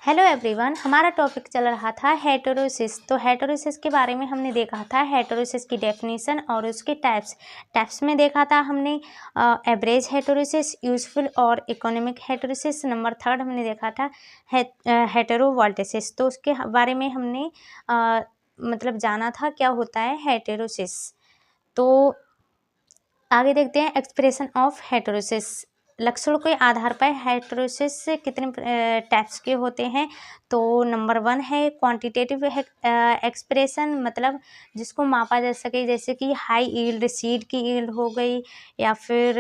Hello everyone, हमारा topic चल रहा था हेटेरोसिस। तो हेटेरोसिस के बारे में हमने देखा था हेटेरोसिस की डेफिनेशन और उसके टाइप्स में देखा था हमने एवरेज हेटेरोसिस, यूजफुल और इकोनॉमिक हेटेरोसिस। नंबर 3 हमने देखा था हेटेरोवोल्टेसिस। तो उसके बारे में हमने मतलब जाना था क्या होता है हेटेरोसिस। तो आगे देखते हैं एक्सप्रेशन ऑफ हेटेरोसिस। लक्षणों के आधार पर हेटेरोसिस कितने टाइप्स के होते हैं। तो नंबर 1 है क्वांटिटेटिव एक्सप्रेशन, मतलब जिसको मापा जा सके, जैसे कि हाई यील्ड सीड की यील्ड हो गई, या फिर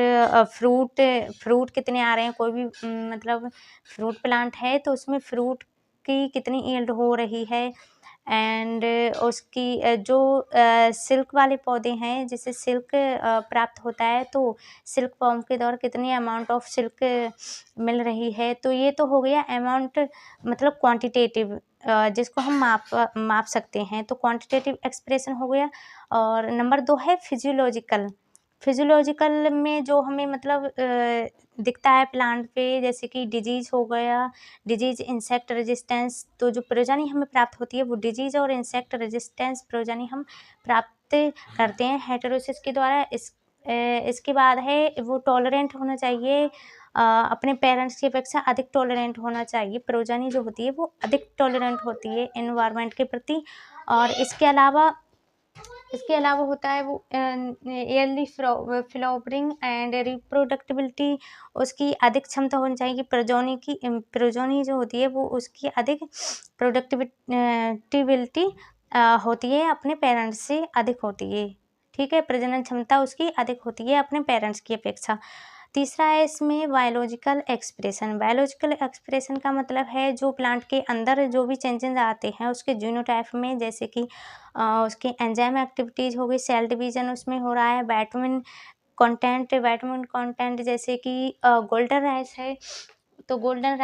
फ्रूट कितने आ रहे हैं। कोई भी मतलब फ्रूट प्लांट है तो उसमें फ्रूट की कितनी यील्ड हो रही है। एंड उसकी जो सिल्क वाले पौधे हैं जिससे सिल्क प्राप्त होता है, तो सिल्क फॉर्म के दौरान कितनी अमाउंट ऑफ सिल्क मिल रही है। तो ये तो हो गया अमाउंट, मतलब क्वांटिटेटिव, जिसको हम माप सकते हैं। तो क्वांटिटेटिव एक्सप्रेशन हो गया। और नंबर 2 है फिजियोलॉजिकल में जो हमें मतलब दिखता है प्लांट पे, जैसे कि डिजीज हो गया, डिजीज इंसेक्ट रेजिस्टेंस। तो जो प्रोजनी हमें प्राप्त होती है वो डिजीज और इंसेक्ट रेजिस्टेंस प्रोजनी हम प्राप्त करते हैं हेटेरोसिस के द्वारा। इसके बाद है वो टॉलरेंट होना चाहिए, अपने पेरेंट्स की अपेक्षा अधिक टॉलरेंट होना चाहिए। प्रोजनी जो होती है वो अधिक टॉलरेंट होती है एनवायरनमेंट के प्रति। और इसके अलावा होता है वो ईयरली फ्लावरिंग एंड रिप्रोडक्टिबिलिटी। उसकी अधिक क्षमता होनी चाहिए। प्रोजनी जो होती है वो उसकी अधिक प्रोडक्टिबिलिटी होती है, अपने पेरेंट्स से अधिक होती है। ठीक है, प्रजनन क्षमता उसकी अधिक होती है अपने पेरेंट्स की अपेक्षा। तीसरा है इसमें बायोलॉजिकल एक्सप्रेशन का मतलब है जो प्लांट के अंदर जो भी चेंजेस आते हैं उसके जीनोटाइप में, जैसे कि उसके एंजाइम एक्टिविटीज़ हो गई, सेल डिवीजन उसमें हो रहा है, विटामिन कंटेंट जैसे कि गोल्डन राइस है। तो गोल्डन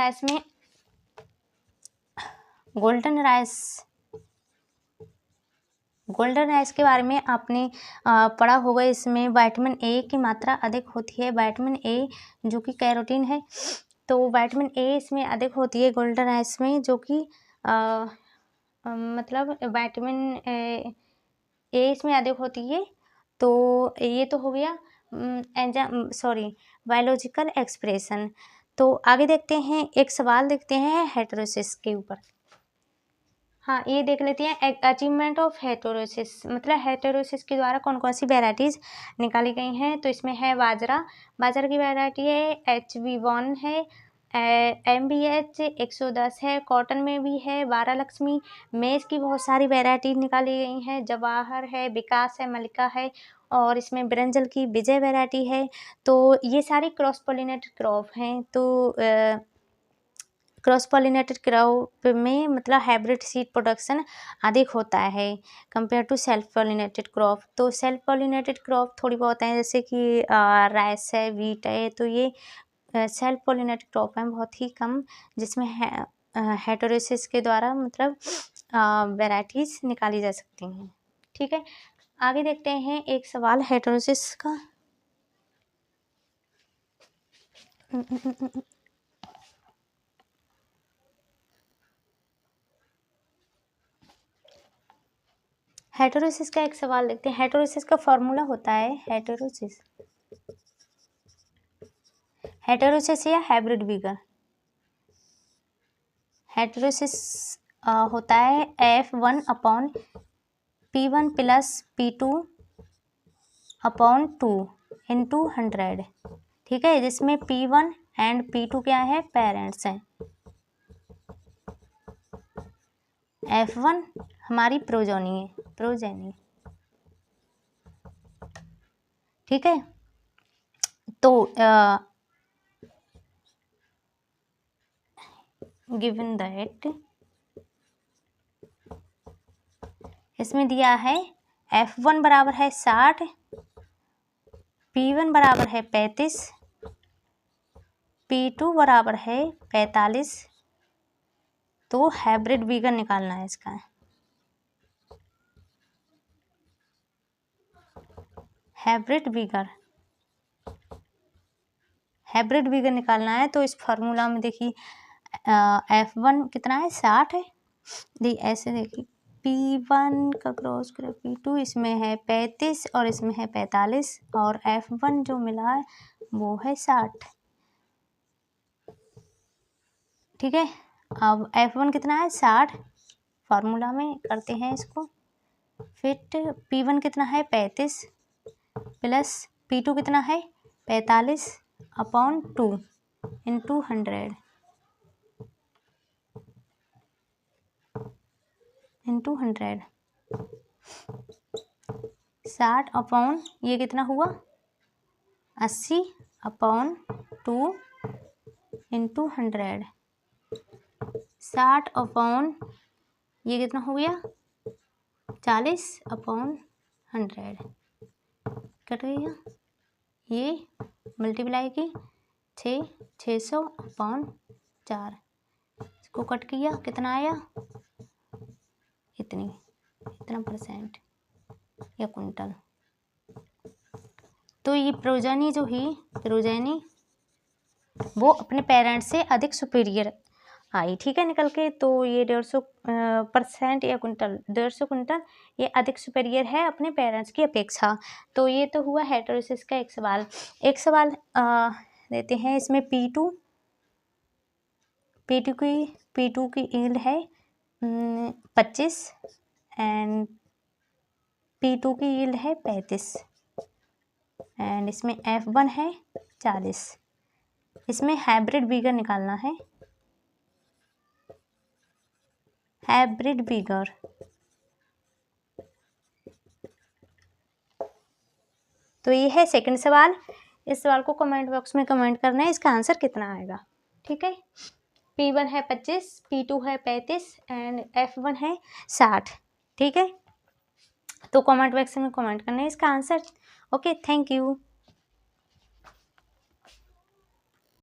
राइस के बारे में आपने पढ़ा होगा। इसमें विटामिन ए की मात्रा अधिक होती है। विटामिन ए जो कि कैरोटीन है, तो विटामिन ए इसमें अधिक होती है गोल्डन राइस में, जो कि मतलब विटामिन ए इसमें अधिक होती है। तो ये तो हो गया बायोलॉजिकल एक्सप्रेशन। तो आगे देखते हैं, एक सवाल देखते हैं हेटेरोसिस के ऊपर। हाँ, ये देख लेते हैं अचीवमेंट ऑफ हेटेरोसिस, मतलब हेटेरोसिस के द्वारा कौन कौन सी वेराइटीज़ निकाली गई हैं। तो इसमें है बाजरा की वैरायटी है, HB1 है, MBH 110 है, कॉटन में भी है 12 लक्ष्मी। मेज की बहुत सारी वैरायटी निकाली गई हैं, जवाहर है, विकास है, मल्लिका है, और इसमें ब्रिंजल की विजय वैरायटी है। तो ये सारी क्रॉस पॉलिनेटेड क्रॉप हैं। तो क्रॉस पॉलिनेटेड क्रॉप में मतलब हाइब्रिड सीड प्रोडक्शन अधिक होता है compare to self pollinated crop. तो सेल्फ पॉलिनेटेड क्रॉप थोड़ी बहुत हैं, जैसे कि राइस है, वीट है। तो ये सेल्फ पॉलिनेटेड क्रॉप हैं बहुत ही कम, जिसमें हेटेरोसिस के द्वारा मतलब वेराइटीज़ निकाली जा सकती हैं। ठीक है, आगे देखते हैं एक सवाल हेटेरोसिस का। हेटेरोसिस का एक सवाल देखते हैं। हेटेरोसिस का फॉर्मूला होता है हेटेरोसिस या हाइब्रिड वीगर। हेटेरोसिस होता है F1/P1 + P2/2 × 100। ठीक है, जिसमें P1 एंड P2 क्या है, पेरेंट्स हैं। F1 हमारी प्रोजेनी। ठीक है, तो गिवन दैट इसमें दिया है F1 बराबर है 60, P1 बराबर है 35, P2 बराबर है 45। तो हाइब्रिड वीगर निकालना है इसका। हाइब्रिड वीगर निकालना है। तो इस फार्मूला में देखिए F1 कितना है 60 है। ऐसे देखिए P1 का क्रॉस करें P2, इसमें है 35 और इसमें है 45 और F1 जो मिला है वो है 60। ठीक है, अब F1 कितना है 60, फार्मूला में करते हैं इसको। फिर P1 कितना है 35 प्लस P2 कितना है 45 अपॉन 2 इंटू 100 इंटू 100। 60 अपॉन ये कितना हुआ 80 अपॉन 2 इंटू 100। 60 अपॉन ये कितना हो गया 40 अपॉन 100 कट गया। ये मल्टीप्लाई की 600 अपॉन 4, इसको कट किया कितना आया इतना परसेंट या कुंटल। तो ये प्रोजेनी जो ही प्रोजेनी वो अपने पेरेंट्स से अधिक सुपीरियर आई, ठीक है, निकल के। तो ये 150% या कुंटल 150 कुंटल ये अधिक सुपीरियर है अपने पेरेंट्स की अपेक्षा। तो ये तो हुआ हेटेरोसिस का एक सवाल। एक सवाल देते हैं इसमें P2 की यील्ड है 25 एंड P2 की यील्ड है 35 एंड इसमें F1 है 40। इसमें हाइब्रिड बीगर निकालना है, हाइब्रिड बीगर। तो ये है सेकंड सवाल। इस सवाल को कमेंट बॉक्स में कमेंट करना है इसका आंसर कितना आएगा। ठीक है, P1 है 25, P2 है 35 एंड F1 है 60। ठीक है, तो कमेंट बॉक्स में कमेंट करना है इसका आंसर। Okay, thank you.